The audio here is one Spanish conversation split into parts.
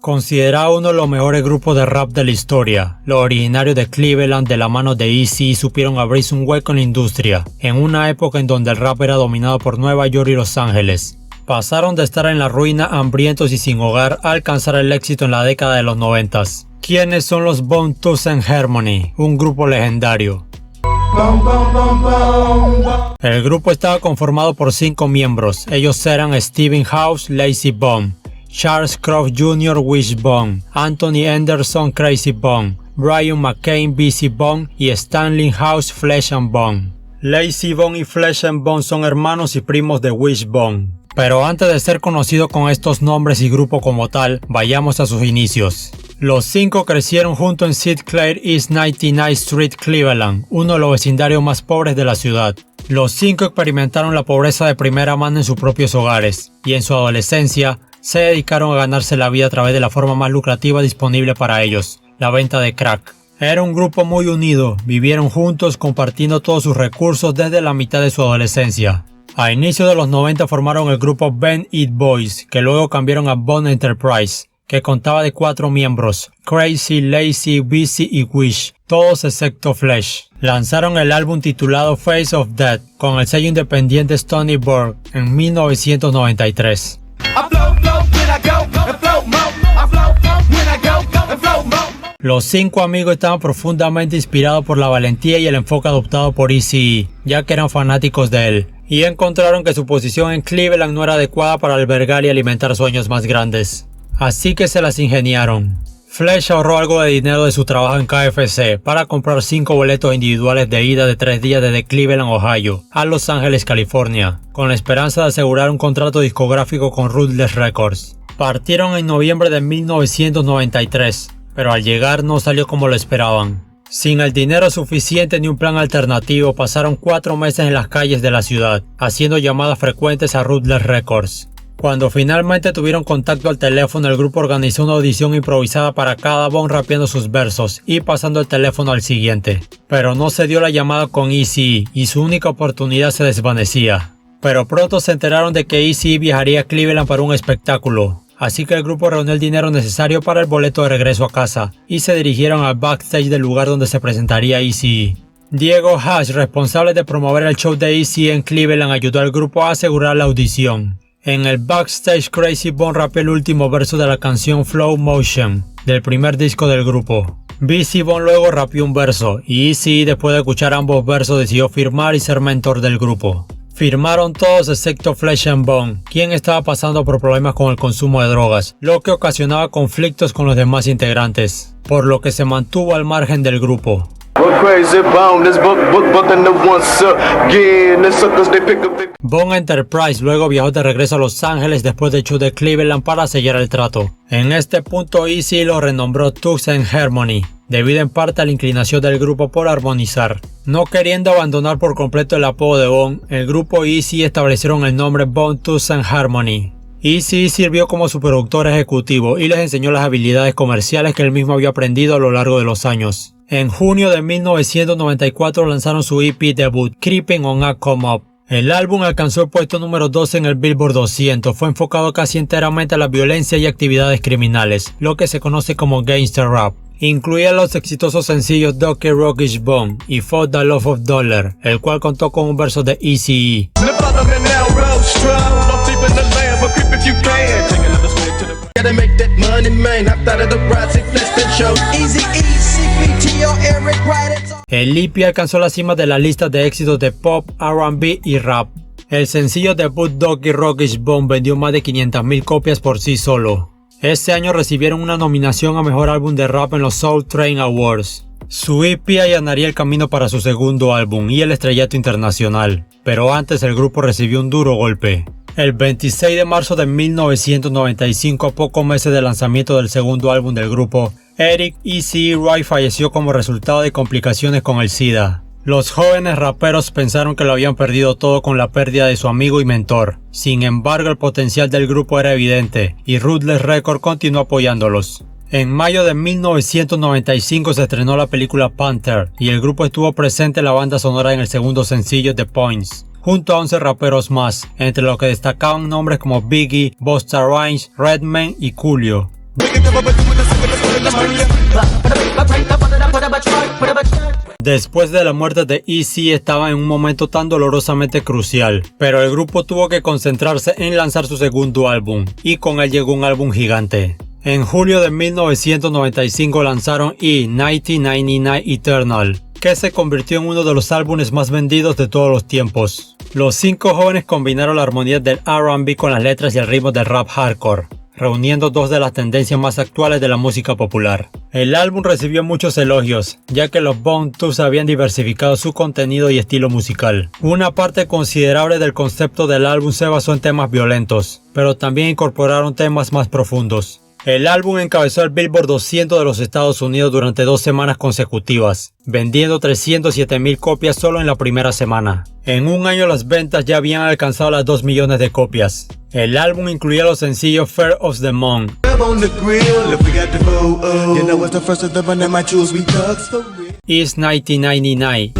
Considerado uno de los mejores grupos de rap de la historia, los originarios de Cleveland de la mano de Eazy supieron abrirse un hueco en la industria, en una época en donde el rap era dominado por Nueva York y Los Ángeles. Pasaron de estar en la ruina, hambrientos y sin hogar, a alcanzar el éxito en la década de los 90. ¿Quiénes son los Bone Thugs-n-Harmony? Un grupo legendario. El grupo estaba conformado por 5 miembros. Ellos eran Stephen House, Layzie Bone, Charles Croft Jr. Wishbone, Anthony Anderson Crazy Bone, Brian McCain BC Bone y Stanley House Flesh and Bone. Layzie Bone y Flesh and Bone son hermanos y primos de Wishbone. Pero antes de ser conocido con estos nombres y grupo como tal, vayamos a sus inicios. Los 5 crecieron juntos en St. Clair East 99th Street, Cleveland, uno de los vecindarios más pobres de la ciudad. Los 5 experimentaron la pobreza de primera mano en sus propios hogares, y en su adolescencia, se dedicaron a ganarse la vida a través de la forma más lucrativa disponible para ellos, la venta de crack. Era un grupo muy unido, vivieron juntos compartiendo todos sus recursos desde la mitad de su adolescencia. A inicios de los 90 formaron el grupo Ben It Boys, que luego cambiaron a Bone Enterprise, que contaba de 4 miembros, Crazy, Layzie, BC y Wish, todos excepto Flesh. Lanzaron el álbum titulado Face of Death con el sello independiente Stony Brook en 1993. Los 5 amigos estaban profundamente inspirados por la valentía y el enfoque adoptado por Eazy, ya que eran fanáticos de él, y encontraron que su posición en Cleveland no era adecuada para albergar y alimentar sueños más grandes. Así que se las ingeniaron. Flesh ahorró algo de dinero de su trabajo en KFC para comprar 5 boletos individuales de ida de 3 días desde Cleveland, Ohio, a Los Ángeles, California, con la esperanza de asegurar un contrato discográfico con Ruthless Records. Partieron en noviembre de 1993, pero al llegar no salió como lo esperaban. Sin el dinero suficiente ni un plan alternativo, pasaron 4 meses en las calles de la ciudad, haciendo llamadas frecuentes a Ruthless Records. Cuando finalmente tuvieron contacto al teléfono, el grupo organizó una audición improvisada para cada Bone rapeando sus versos y pasando el teléfono al siguiente. Pero no se dio la llamada con Eazy y su única oportunidad se desvanecía. Pero pronto se enteraron de que Eazy viajaría a Cleveland para un espectáculo. Así que el grupo reunió el dinero necesario para el boleto de regreso a casa y se dirigieron al backstage del lugar donde se presentaría Eazy. Diego Hash, responsable de promover el show de Eazy en Cleveland, ayudó al grupo a asegurar la audición. En el backstage, Crazy Bone rapeó el último verso de la canción Flow Motion, del primer disco del grupo. BC Bone luego rapeó un verso, y Eazy, después de escuchar ambos versos, decidió firmar y ser mentor del grupo. Firmaron todos excepto Flesh and Bone, quien estaba pasando por problemas con el consumo de drogas, lo que ocasionaba conflictos con los demás integrantes, por lo que se mantuvo al margen del grupo. Bone Enterprise luego viajó de regreso a Los Ángeles después del show de Cleveland para sellar el trato. En este punto Eazy lo renombró Thugs-n-Harmony, debido en parte a la inclinación del grupo por armonizar. No queriendo abandonar por completo el apodo de Bone, el grupo y Eazy establecieron el nombre Bone Thugs-n-Harmony. Eazy sirvió como su productor ejecutivo y les enseñó las habilidades comerciales que él mismo había aprendido a lo largo de los años. En junio de 1994 lanzaron su EP debut, Creeping on a Come Up. El álbum alcanzó el puesto número 12 en el Billboard 200, fue enfocado casi enteramente a la violencia y actividades criminales, lo que se conoce como gangster rap. Incluía los exitosos sencillos Ducky Rockish Bone y For the Love of Dollar, el cual contó con un verso de Eazy. El EP alcanzó la cima de la lista de éxitos de pop, R&B y rap. El sencillo debut Ducky Rockish Bone vendió más de 500,000 copias por sí solo. Ese año recibieron una nominación a Mejor Álbum de Rap en los Soul Train Awards. Su EP allanaría el camino para su segundo álbum y el estrellato internacional, pero antes el grupo recibió un duro golpe. El 26 de marzo de 1995, a pocos meses del lanzamiento del segundo álbum del grupo, Eric Eazy Wright falleció como resultado de complicaciones con el SIDA. Los jóvenes raperos pensaron que lo habían perdido todo con la pérdida de su amigo y mentor. Sin embargo, el potencial del grupo era evidente y Ruthless Records continuó apoyándolos. En mayo de 1995 se estrenó la película Panther y el grupo estuvo presente en la banda sonora en el segundo sencillo The Points, junto a 11 raperos más, entre los que destacaban nombres como Biggie, Busta Rhymes, Redman y Coolio. Después de la muerte de Eazy estaba en un momento tan dolorosamente crucial, pero el grupo tuvo que concentrarse en lanzar su segundo álbum, y con él llegó un álbum gigante. En julio de 1995 lanzaron E1999 Eternal, que se convirtió en uno de los álbumes más vendidos de todos los tiempos. Los 5 jóvenes combinaron la armonía del R&B con las letras y el ritmo del rap hardcore, reuniendo dos de las tendencias más actuales de la música popular. El álbum recibió muchos elogios, ya que los Bone Thugs habían diversificado su contenido y estilo musical. Una parte considerable del concepto del álbum se basó en temas violentos, pero también incorporaron temas más profundos. El álbum encabezó el Billboard 200 de los Estados Unidos durante 2 semanas consecutivas, vendiendo 307,000 copias solo en la primera semana. En un año las ventas ya habían alcanzado las 2 millones de copias. El álbum incluía los sencillos Fear of the Monk, Is 1999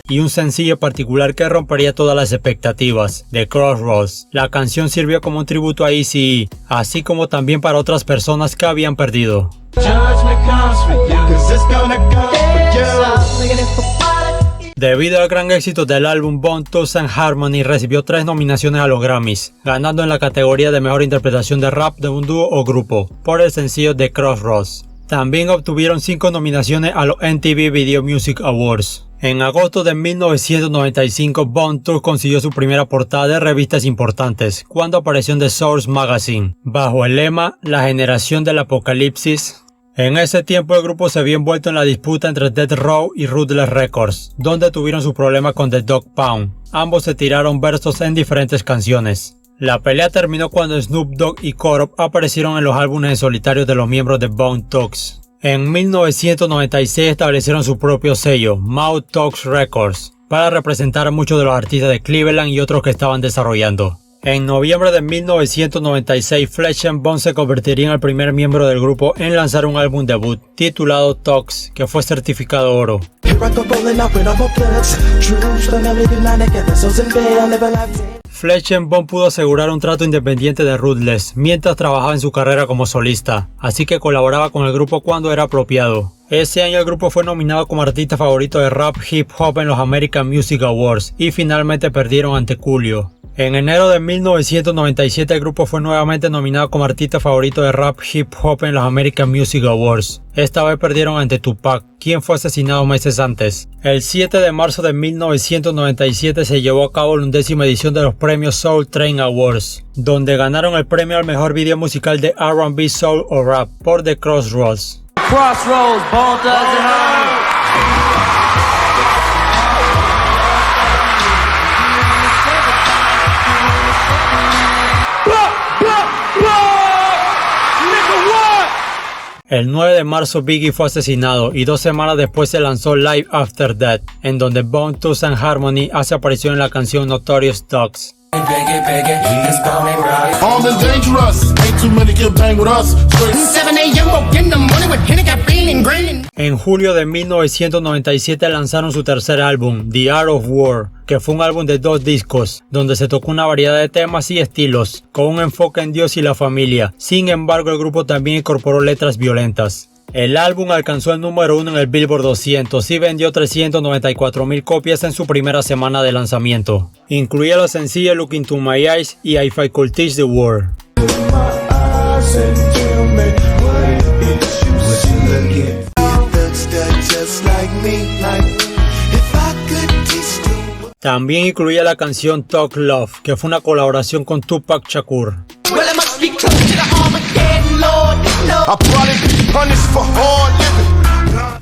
y un sencillo particular que rompería todas las expectativas, The Crossroads. La canción sirvió como un tributo a Eazy, así como también para otras personas que habían perdido. Debido al gran éxito del álbum, Bone Thugs and Harmony recibió 3 nominaciones a los Grammys, ganando en la categoría de mejor interpretación de rap de un dúo o grupo, por el sencillo The Crossroads. También obtuvieron 5 nominaciones a los MTV Video Music Awards. En agosto de 1995, Bone Thugs consiguió su primera portada de revistas importantes, cuando apareció en The Source Magazine, bajo el lema La generación del apocalipsis. En ese tiempo el grupo se vio envuelto en la disputa entre Death Row y Ruthless Records, donde tuvieron su problema con The Dogg Pound. Ambos se tiraron versos en diferentes canciones. La pelea terminó cuando Snoop Dogg y Kurupt aparecieron en los álbumes en solitario de los miembros de Bone Thugs. En 1996 establecieron su propio sello, Mouth Talks Records, para representar a muchos de los artistas de Cleveland y otros que estaban desarrollando. En noviembre de 1996, Flesh and Bone se convertiría en el primer miembro del grupo en lanzar un álbum debut, titulado Talks, que fue certificado oro. Flesh and Bone pudo asegurar un trato independiente de Ruthless mientras trabajaba en su carrera como solista, así que colaboraba con el grupo cuando era apropiado. Ese año el grupo fue nominado como artista favorito de rap hip hop en los American Music Awards y finalmente perdieron ante Coolio. En enero de 1997 el grupo fue nuevamente nominado como artista favorito de rap hip hop en los American Music Awards. Esta vez perdieron ante Tupac, quien fue asesinado meses antes. El 7 de marzo de 1997 se llevó a cabo la 11ª edición de los premios Soul Train Awards, donde ganaron el premio al mejor video musical de R&B, Soul o Rap por The Crossroads. Crossroads, Bone Thugs and Harmony. El 9 de marzo Biggie fue asesinado y 2 semanas después se lanzó Live After Death, en donde Bone Thugs and Harmony hace aparición en la canción Notorious Dogs. En julio de 1997 lanzaron su tercer álbum, The Art of War, que fue un álbum de 2 discos, donde se tocó una variedad de temas y estilos, con un enfoque en Dios y la familia. Sin embargo, el grupo también incorporó letras violentas. El álbum alcanzó el número 1 en el Billboard 200 y vendió 394,000 copias en su primera semana de lanzamiento. Incluía los sencillos Look Into My Eyes y If I Could Teach the World. También incluía la canción Talk Love, que fue una colaboración con Tupac Shakur.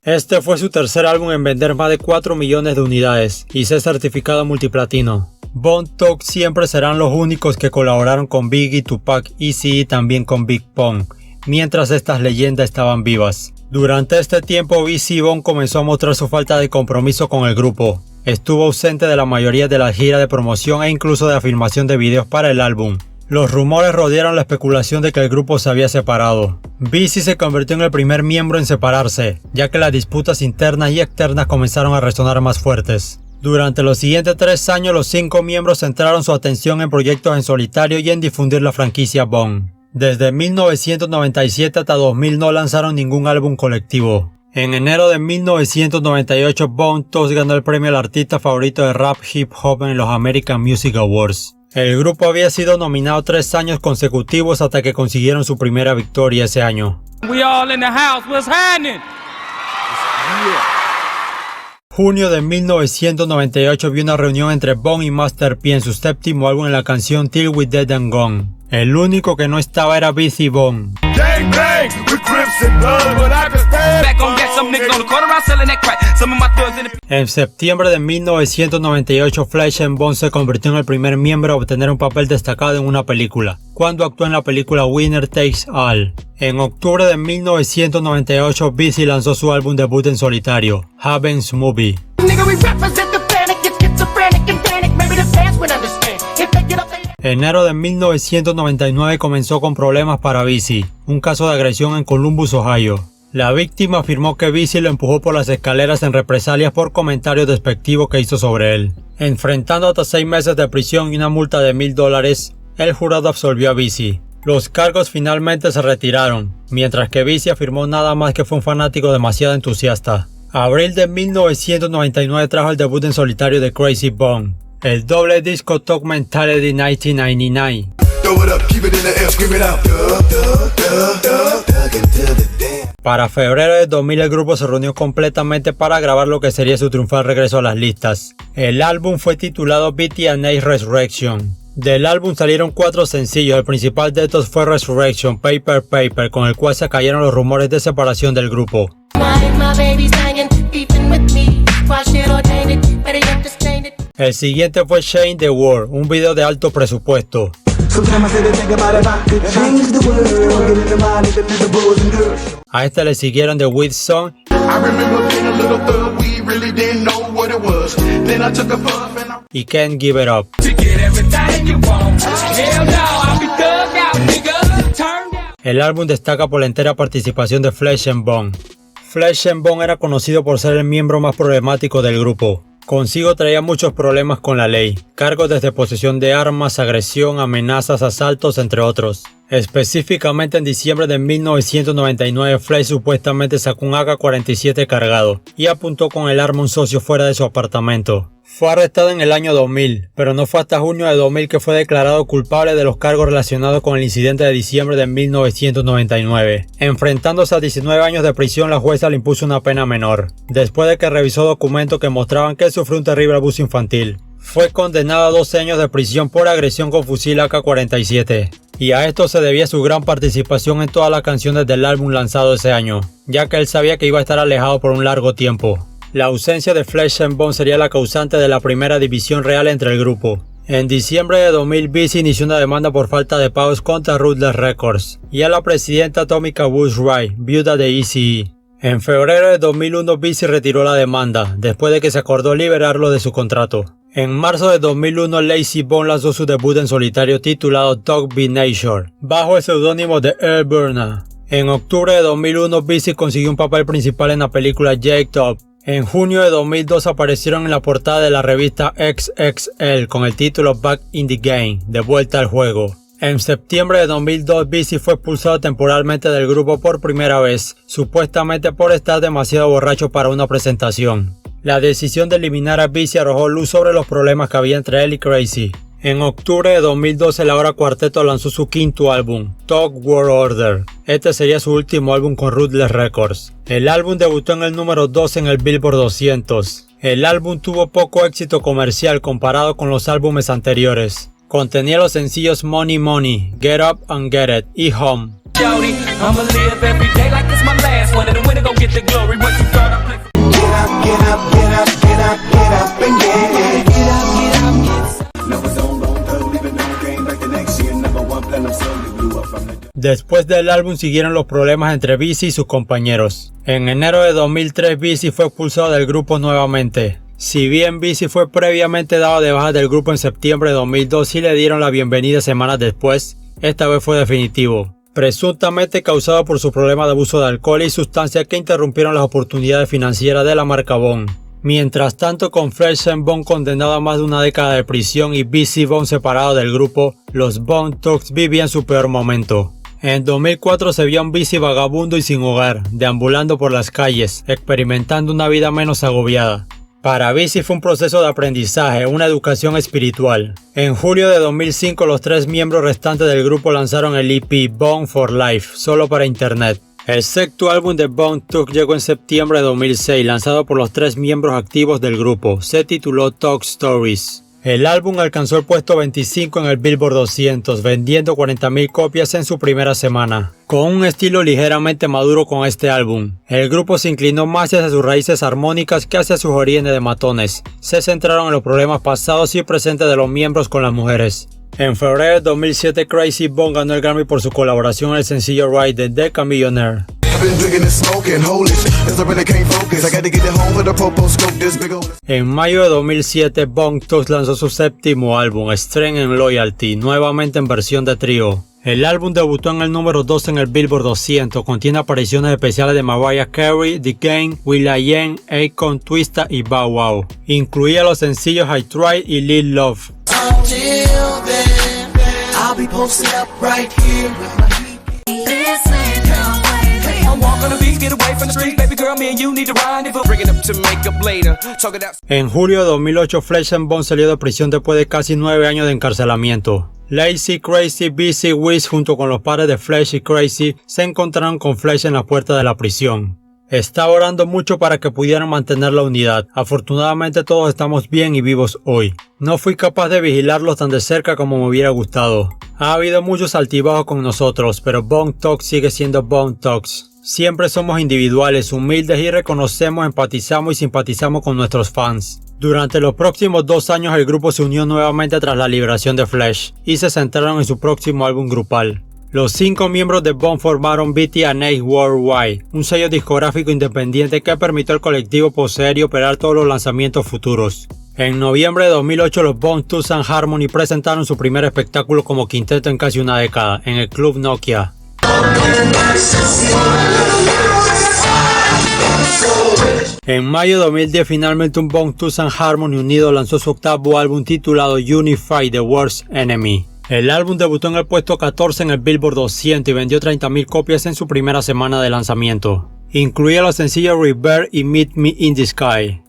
Este fue su tercer álbum en vender más de 4 millones de unidades y ser certificado multiplatino. Bone Thugs siempre serán los únicos que colaboraron con Biggie, Tupac, Eazy y también con Big Pun, mientras estas leyendas estaban vivas. Durante este tiempo, Eazy Bone comenzó a mostrar su falta de compromiso con el grupo. Estuvo ausente de la mayoría de la gira de promoción e incluso de la filmación de videos para el álbum. Los rumores rodearon la especulación de que el grupo se había separado. Eazy se convirtió en el primer miembro en separarse, ya que las disputas internas y externas comenzaron a resonar más fuertes. Durante los siguientes 3 años, los 5 miembros centraron su atención en proyectos en solitario y en difundir la franquicia Bond. Desde 1997 hasta 2000 no lanzaron ningún álbum colectivo. En enero de 1998, Bone Thugs ganó el premio al artista favorito de rap hip hop en los American Music Awards. El grupo había sido nominado 3 años consecutivos hasta que consiguieron su primera victoria ese año. We all in the house. What's happening? Junio de 1998 vio una reunión entre Bone y Master P en su séptimo álbum en la canción Till We Dead and Gone. El único que no estaba era Bizzy Bone. En septiembre de 1998, Flesh and Bone se convirtió en el primer miembro a obtener un papel destacado en una película, cuando actuó en la película Winner Takes All. En octubre de 1998, Bizzy lanzó su álbum debut en solitario, Haven's Movie. Enero de 1999 comenzó con problemas para Bizzy, un caso de agresión en Columbus, Ohio. La víctima afirmó que Bizzy lo empujó por las escaleras en represalias por comentarios despectivos que hizo sobre él. Enfrentando hasta 6 meses de prisión y una multa de $1000, el jurado absolvió a Bizzy. Los cargos finalmente se retiraron, mientras que Bizzy afirmó nada más que fue un fanático demasiado entusiasta. Abril de 1999 trajo el debut en solitario de Crazy Bone, el doble disco Talk Mentality 1999. Para febrero de 2000 el grupo se reunió completamente para grabar lo que sería su triunfal regreso a las listas. El álbum fue titulado BTNA Resurrection. Del álbum salieron 4 sencillos, el principal de estos fue Resurrection, Paper Paper, con el cual se cayeron los rumores de separación del grupo. El siguiente fue Change the World, un video de alto presupuesto. A este le siguieron The Weed Song y Can't Give It Up. El álbum destaca por la entera participación de Flesh and Bone. Flesh and Bone era conocido por ser el miembro más problemático del grupo. Consigo traía muchos problemas con la ley, cargos desde posesión de armas, agresión, amenazas, asaltos, entre otros. Específicamente en diciembre de 1999, Flesh supuestamente sacó un AK-47 cargado y apuntó con el arma a un socio fuera de su apartamento. Fue arrestado en el año 2000, pero no fue hasta junio de 2000 que fue declarado culpable de los cargos relacionados con el incidente de diciembre de 1999. Enfrentándose a 19 años de prisión, la jueza le impuso una pena menor, después de que revisó documentos que mostraban que él sufrió un terrible abuso infantil. Fue condenado a 12 años de prisión por agresión con fusil AK-47. Y a esto se debía su gran participación en todas las canciones del álbum lanzado ese año, ya que él sabía que iba a estar alejado por un largo tiempo. La ausencia de Flesh and Bone sería la causante de la primera división real entre el grupo. En diciembre de 2000, Bizzy inició una demanda por falta de pagos contra Ruthless Records y a la presidenta Tomica Bush Wright, viuda de Eazy-E. En febrero de 2001, Bizzy retiró la demanda, después de que se acordó liberarlo de su contrato. En marzo de 2001, Layzie Bone lanzó su debut en solitario titulado Dog Be Nature, bajo el seudónimo de Earl Burner. En octubre de 2001, Bizzy consiguió un papel principal en la película Jacked Up. En junio de 2002 aparecieron en la portada de la revista XXL con el título Back in the Game, de vuelta al juego. En septiembre de 2002, Bizzy fue expulsado temporalmente del grupo por primera vez, supuestamente por estar demasiado borracho para una presentación. La decisión de eliminar a Bizzy arrojó luz sobre los problemas que había entre él y Crazy. En octubre de 2012, el ahora cuarteto lanzó su 5º álbum, Talk World Order. Este sería su último álbum con Ruthless Records. El álbum debutó en el número 12 en el Billboard 200. El álbum tuvo poco éxito comercial comparado con los álbumes anteriores. Contenía los sencillos Money Money, Get Up and Get It y Home. Después del álbum siguieron los problemas entre Bizzy y sus compañeros. En enero de 2003, Bizzy fue expulsado del grupo nuevamente. Si bien Bizzy fue previamente dado de baja del grupo en septiembre de 2002 y le dieron la bienvenida semanas después, esta vez fue definitivo. Presuntamente causado por su problema de abuso de alcohol y sustancias que interrumpieron las oportunidades financieras de la marca Bone. Mientras tanto, con Flesh and Bone condenado a más de una década de prisión y BC Bone separado del grupo, los Bone Thugs vivían su peor momento. En 2004 se vio a un BC vagabundo y sin hogar, deambulando por las calles, experimentando una vida menos agobiada. Para BC fue un proceso de aprendizaje, una educación espiritual. En julio de 2005 los 3 miembros restantes del grupo lanzaron el EP Bone for Life, solo para internet. El sexto álbum de Bone Thugs llegó en septiembre de 2006, lanzado por los 3 miembros activos del grupo. Se tituló Talk Stories. El álbum alcanzó el puesto 25 en el Billboard 200, vendiendo 40.000 copias en su primera semana. Con un estilo ligeramente maduro con este álbum, el grupo se inclinó más hacia sus raíces armónicas que hacia sus orígenes de matones. Se centraron en los problemas pasados y presentes de los miembros con las mujeres. En febrero de 2007, Krayzie Bone ganó el Grammy por su colaboración en el sencillo Ride de The Millionaire. En mayo de 2007, Bone Thugs lanzó su séptimo álbum, Strength and Loyalty, nuevamente en versión de trío. El álbum debutó en el número 2 en el Billboard 200, contiene apariciones especiales de Mariah Carey, The Game, will.i.am, Akon, Twista y Bow Wow. Incluía los sencillos I Tried y Lil Love. En julio de 2008, Flesh and Bone salió de prisión después de casi 9 años de encarcelamiento. Lacey, Krayzie, BC, Wiz junto con los padres de Flesh y Krayzie se encontraron con Flesh en la puerta de la prisión. Estaba orando mucho para que pudieran mantener la unidad. Afortunadamente todos estamos bien y vivos hoy. No fui capaz de vigilarlos tan de cerca como me hubiera gustado. Ha habido muchos altibajos con nosotros, pero Bone Thugs sigue siendo Bone Thugs. Siempre somos individuales, humildes y reconocemos, empatizamos y simpatizamos con nuestros fans. Durante los próximos 2 años el grupo se unió nuevamente tras la liberación de Flesh y se centraron en su próximo álbum grupal. Los 5 miembros de Bone formaron BT&A Worldwide, un sello discográfico independiente que permitió al colectivo poseer y operar todos los lanzamientos futuros. En noviembre de 2008 los Bone Thugs and Harmony presentaron su primer espectáculo como quinteto en casi una década, en el Club Nokia. En mayo de 2010 finalmente un Bone Thugs and Harmony unido lanzó su octavo álbum titulado Unify: The Worst Enemy. El álbum debutó en el puesto 14 en el Billboard 200 y vendió 30.000 copias en su primera semana de lanzamiento. Incluía los sencillos Rebirth y Meet Me in the Sky.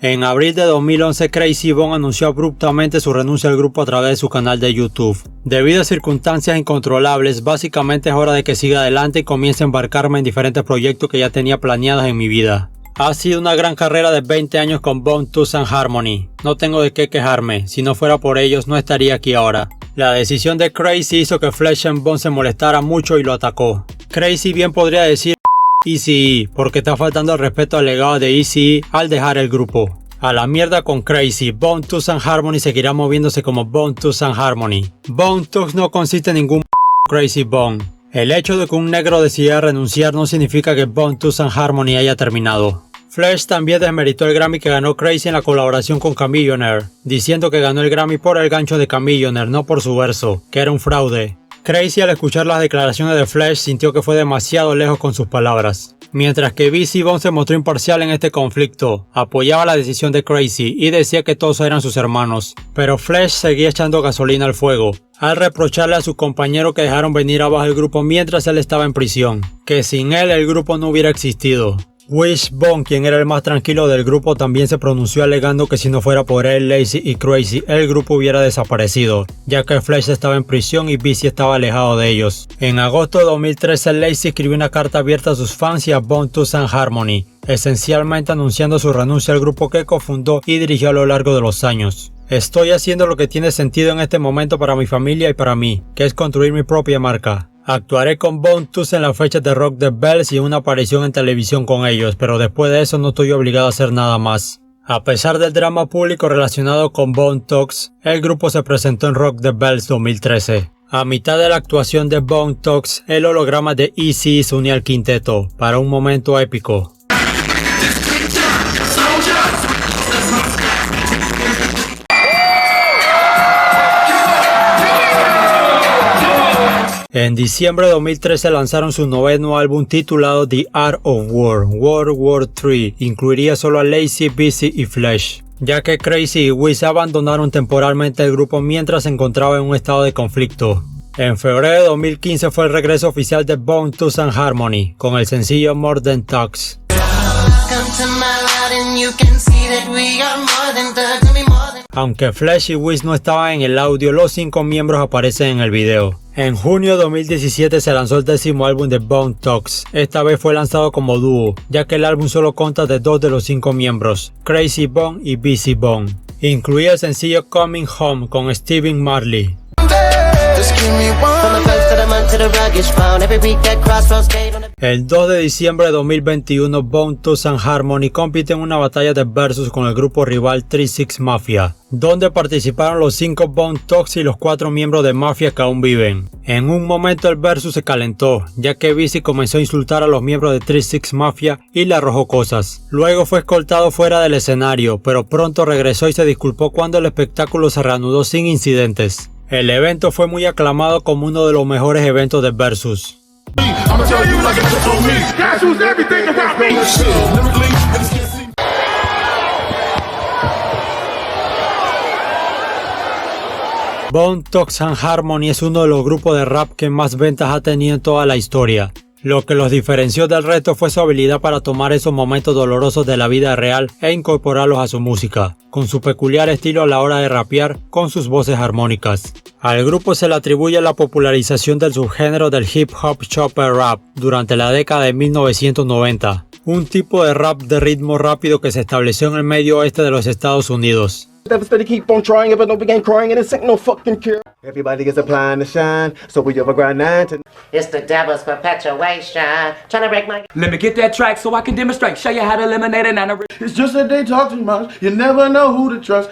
En abril de 2011, Krayzie Bone anunció abruptamente su renuncia al grupo a través de su canal de YouTube. Debido a circunstancias incontrolables, básicamente es hora de que siga adelante y comience a embarcarme en diferentes proyectos que ya tenía planeados en mi vida. Ha sido una gran carrera de 20 años con Bone Thugs and Harmony. No tengo de qué quejarme, si no fuera por ellos no estaría aquí ahora. La decisión de Krayzie hizo que Flesh and Bone se molestara mucho y lo atacó. Krayzie bien podría decir Eazy-E, porque está faltando el respeto al legado de Eazy-E al dejar el grupo. A la mierda con Krayzie, Bone Thugs and Harmony seguirá moviéndose como Bone Thugs and Harmony. Bone Thugs no consiste en ningún Krayzie Bone. El hecho de que un negro decida renunciar no significa que Bone Thugs and Harmony haya terminado. Flesh también desmeritó el Grammy que ganó Krayzie en la colaboración con Camillionaire, diciendo que ganó el Grammy por el gancho de Camillionaire, no por su verso, que era un fraude. Krayzie al escuchar las declaraciones de Flesh sintió que fue demasiado lejos con sus palabras. Mientras que BC Bone se mostró imparcial en este conflicto, apoyaba la decisión de Krayzie y decía que todos eran sus hermanos. Pero Flesh seguía echando gasolina al fuego, al reprocharle a sus compañeros que dejaron venir abajo el grupo mientras él estaba en prisión, que sin él el grupo no hubiera existido. Wishbone, quien era el más tranquilo del grupo, también se pronunció alegando que si no fuera por él, Lacey y Krayzie, el grupo hubiera desaparecido, ya que Flesh estaba en prisión y BC estaba alejado de ellos. En agosto de 2013, Lacey escribió una carta abierta a sus fans y a Bone Thugs and Harmony, esencialmente anunciando su renuncia al grupo que cofundó y dirigió a lo largo de los años. Estoy haciendo lo que tiene sentido en este momento para mi familia y para mí, que es construir mi propia marca. Actuaré con Bone Thugs en las fechas de Rock the Bells y una aparición en televisión con ellos, pero después de eso no estoy obligado a hacer nada más. A pesar del drama público relacionado con Bone Thugs, el grupo se presentó en Rock the Bells 2013. A mitad de la actuación de Bone Thugs, el holograma de Eazy se unió al quinteto, para un momento épico. En diciembre de 2013 lanzaron su noveno álbum titulado The Art of War, World War III. Incluiría solo a Lazy, Busy y Flesh, ya que Crazy y Wiz abandonaron temporalmente el grupo mientras se encontraba en un estado de conflicto. En febrero de 2015 fue el regreso oficial de Bone Thugs and Harmony, con el sencillo More Than Talks. Aunque Flesh y Wiz no estaban en el audio, los 5 miembros aparecen en el video. En junio de 2017 se lanzó el 10º álbum de Bone Thugs. Esta vez fue lanzado como dúo, ya que el álbum solo consta de 2 de los 5 miembros, Crazy Bone y Busy Bone. Incluía el sencillo Coming Home con Stephen Marley. El 2 de diciembre de 2021, Bone Thugs and Harmony compite en una batalla de versus con el grupo rival 3-6 Mafia, donde participaron los 5 Bone Thugs y los 4 miembros de Mafia que aún viven. En un momento el versus se calentó, ya que Busy comenzó a insultar a los miembros de 3-6 Mafia y le arrojó cosas. Luego fue escoltado fuera del escenario, pero pronto regresó y se disculpó cuando el espectáculo se reanudó sin incidentes. El evento fue muy aclamado como uno de los mejores eventos de versus. Bone Thugs and Harmony es uno de los grupos de rap que más ventas ha tenido en toda la historia. Lo que los diferenció del resto fue su habilidad para tomar esos momentos dolorosos de la vida real e incorporarlos a su música, con su peculiar estilo a la hora de rapear con sus voces armónicas. Al grupo se le atribuye la popularización del subgénero del hip hop chopper rap durante la década de 1990, un tipo de rap de ritmo rápido que se estableció en el medio oeste de los Estados Unidos. Keep on trying, if I don't begin crying, and this ain't no fucking cure. Everybody gets a plan to shine, so we have a grind 9 to... It's the devil's perpetuation, trying to break my... Let me get that track so I can demonstrate. Show you how to eliminate an anagram. It's just that they talk too much, you never know who to trust.